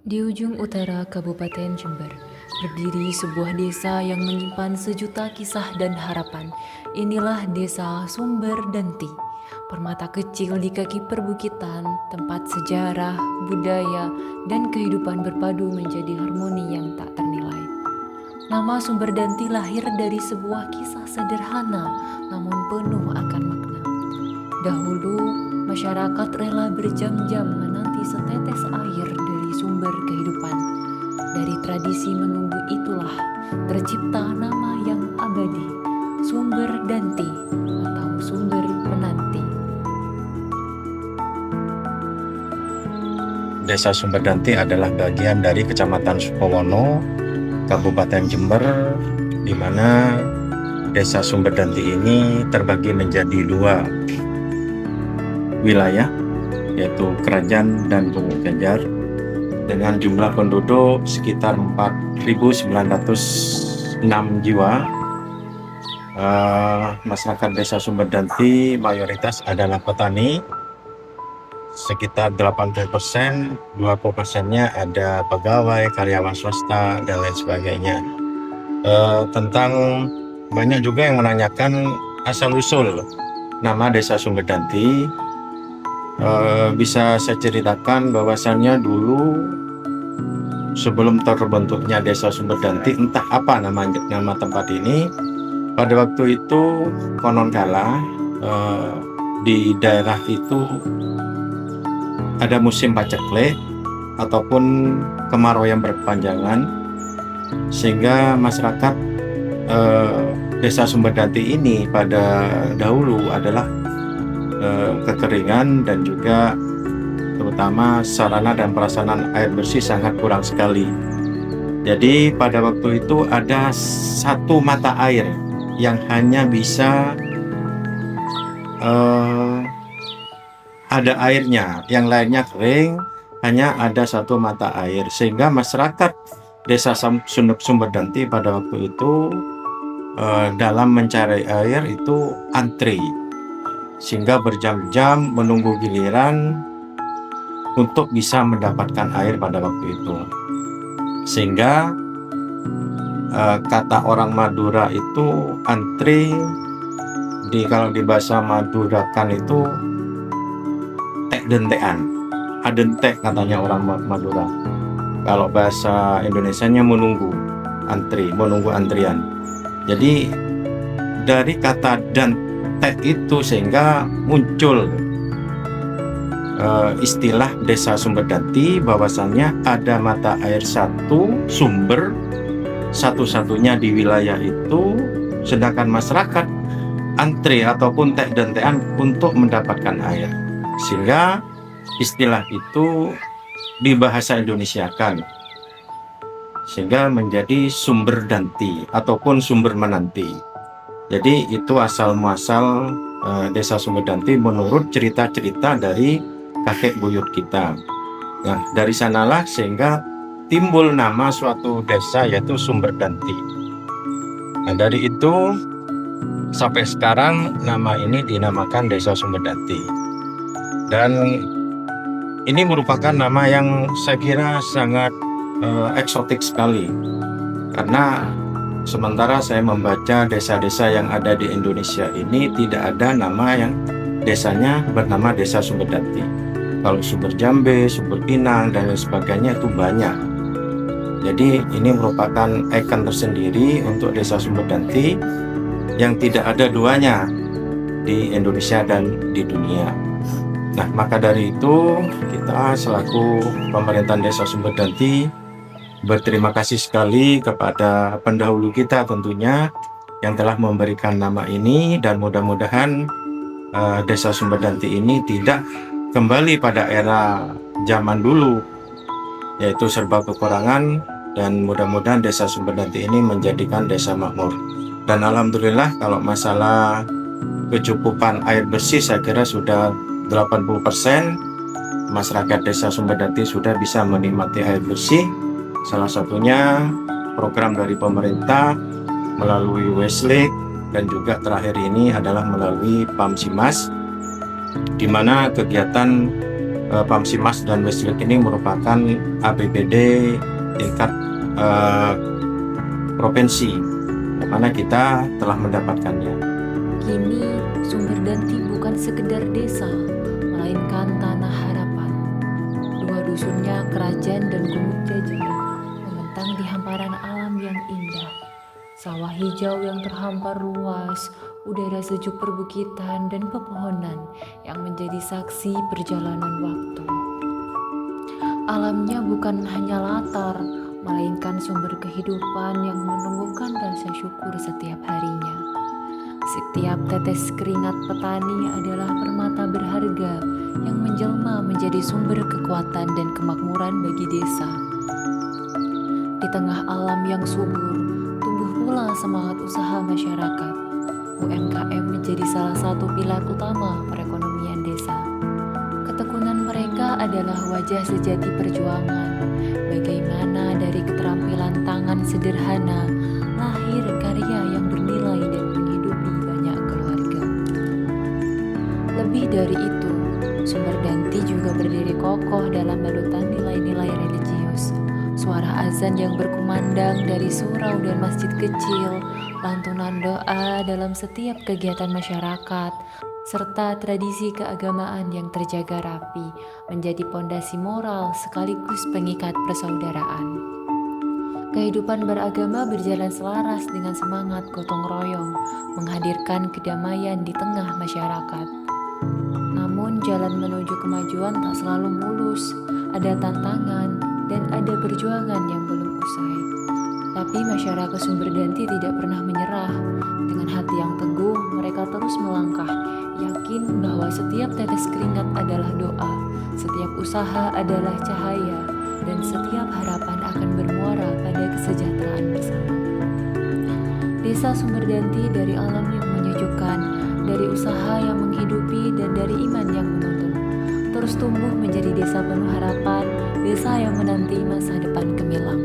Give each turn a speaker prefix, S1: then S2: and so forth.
S1: Di ujung utara Kabupaten Jember, berdiri sebuah desa yang menyimpan sejuta kisah dan harapan. Inilah Desa Sumber Danti, permata kecil di kaki perbukitan, tempat sejarah, budaya, dan kehidupan berpadu menjadi harmoni yang tak ternilai. Nama Sumber Danti lahir dari sebuah kisah sederhana, namun penuh akan makna. Dahulu, masyarakat rela berjam-jam menanti setetes air dari sumber kehidupan. Dari tradisi menunggu itulah tercipta nama yang abadi, Sumber Danti atau Sumber Menanti.
S2: Desa Sumberdanti adalah bagian dari Kecamatan Sukowono, Kabupaten Jember, di mana Desa Sumberdanti ini terbagi menjadi dua wilayah, yaitu Kerajaan dan Bumi Ganjar, dengan jumlah penduduk sekitar 4.906 jiwa. Masyarakat Desa Sumberdanti mayoritas adalah petani, sekitar 80%, 20%-nya ada pegawai, karyawan swasta, dan lain sebagainya. Tentang banyak juga yang menanyakan asal-usul nama Desa Sumberdanti. Bisa saya ceritakan bahwasannya dulu sebelum terbentuknya Desa Sumberdanti, entah apa nama tempat ini, pada waktu itu konon kala di daerah itu ada musim paceklik ataupun kemarau yang berkepanjangan, sehingga masyarakat Desa Sumberdanti ini pada dahulu adalah kekeringan dan juga terutama sarana dan prasarana air bersih sangat kurang sekali. Jadi pada waktu itu ada satu mata air yang hanya bisa ada airnya, yang lainnya kering, hanya ada satu mata air, sehingga masyarakat Desa Sumberdanti pada waktu itu dalam mencari air itu antri, sehingga berjam-jam menunggu giliran untuk bisa mendapatkan air pada waktu itu. Sehingga kata orang Madura itu antri, kalau di bahasa Madurakan itu tek dentean, adentek katanya orang Madura. Kalau bahasa Indonesianya menunggu antrian. Jadi dari kata dan itu sehingga muncul istilah Desa Sumberdanti, bahwasannya ada mata air satu, sumber satu-satunya di wilayah itu, sedangkan masyarakat antri ataupun tek-dentean untuk mendapatkan air, sehingga istilah itu dibahasa Indonesiakan sehingga menjadi Sumber Danti ataupun Sumber Menanti. Jadi itu asal muasal Desa Sumberdanti menurut cerita-cerita dari kakek buyut kita. Nah, dari sanalah sehingga timbul nama suatu desa, yaitu Sumberdanti. Nah, dari itu sampai sekarang nama ini dinamakan Desa Sumberdanti. Dan ini merupakan nama yang saya kira sangat eksotik sekali, karena sementara saya membaca desa-desa yang ada di Indonesia ini tidak ada nama yang desanya bernama Desa Sumberdanti. Kalau Sumber Jambe, Sumber Pinang, dan lain sebagainya itu banyak. Jadi ini merupakan ikon tersendiri untuk Desa Sumberdanti yang tidak ada duanya di Indonesia dan di dunia. Nah, maka dari itu kita selaku pemerintahan Desa Sumberdanti berterima kasih sekali kepada pendahulu kita tentunya yang telah memberikan nama ini, dan mudah-mudahan Desa Sumberdanti ini tidak kembali pada era zaman dulu, yaitu serba kekurangan, dan mudah-mudahan Desa Sumberdanti ini menjadikan desa makmur. Dan alhamdulillah kalau masalah kecukupan air bersih saya kira sudah 80% masyarakat Desa Sumberdanti sudah bisa menikmati air bersih. Salah satunya program dari pemerintah melalui Westlake, dan juga terakhir ini adalah melalui PAMSIMAS, di mana kegiatan Pamsimas dan Westlake ini merupakan APBD tingkat provinsi, di mana kita telah mendapatkannya.
S1: Kini Sumberdanti bukan sekedar desa, melainkan tanah harapan. Dua dusunnya kerajaan dan gumuk jajar membentang di hamparan alam yang indah. Sawah hijau yang terhampar luas, udara sejuk perbukitan dan pepohonan yang menjadi saksi perjalanan waktu. Alamnya bukan hanya latar, melainkan sumber kehidupan yang menumbuhkan rasa syukur setiap harinya. Setiap tetes keringat petani adalah permata berharga yang menjelma menjadi sumber kekuatan dan kemakmuran bagi desa. Di tengah alam yang subur, tumbuh pula semangat usaha masyarakat. UMKM menjadi salah satu pilar utama perekonomian desa. Ketekunan mereka adalah wajah sejati perjuangan. Bagaimana dari keterampilan tangan sederhana lahir karya yang bernilai dan menghidupi banyak keluarga. Lebih dari itu, Sumberdanti juga berdiri kokoh dalam balutan nilai-nilai religius. Suara azan yang berkumandang dari surau dan masjid kecil, lantunan doa dalam setiap kegiatan masyarakat, serta tradisi keagamaan yang terjaga rapi menjadi pondasi moral sekaligus pengikat persaudaraan. Kehidupan beragama berjalan selaras dengan semangat gotong royong, menghadirkan kedamaian di tengah masyarakat. Namun jalan menuju kemajuan tak selalu mulus, ada tantangan dan ada perjuangan yang belum usai. Tapi masyarakat Sumberdanti tidak pernah menyerah. Dengan hati yang teguh, mereka terus melangkah, yakin bahwa setiap tetes keringat adalah doa, setiap usaha adalah cahaya, dan setiap harapan akan bermuara pada kesejahteraan bersama. Desa Sumberdanti dari alam yang menyejukkan, dari usaha yang menghidupi, dan dari iman yang menuntun, terus tumbuh menjadi desa penuh harapan, desa yang menanti masa depan gemilang.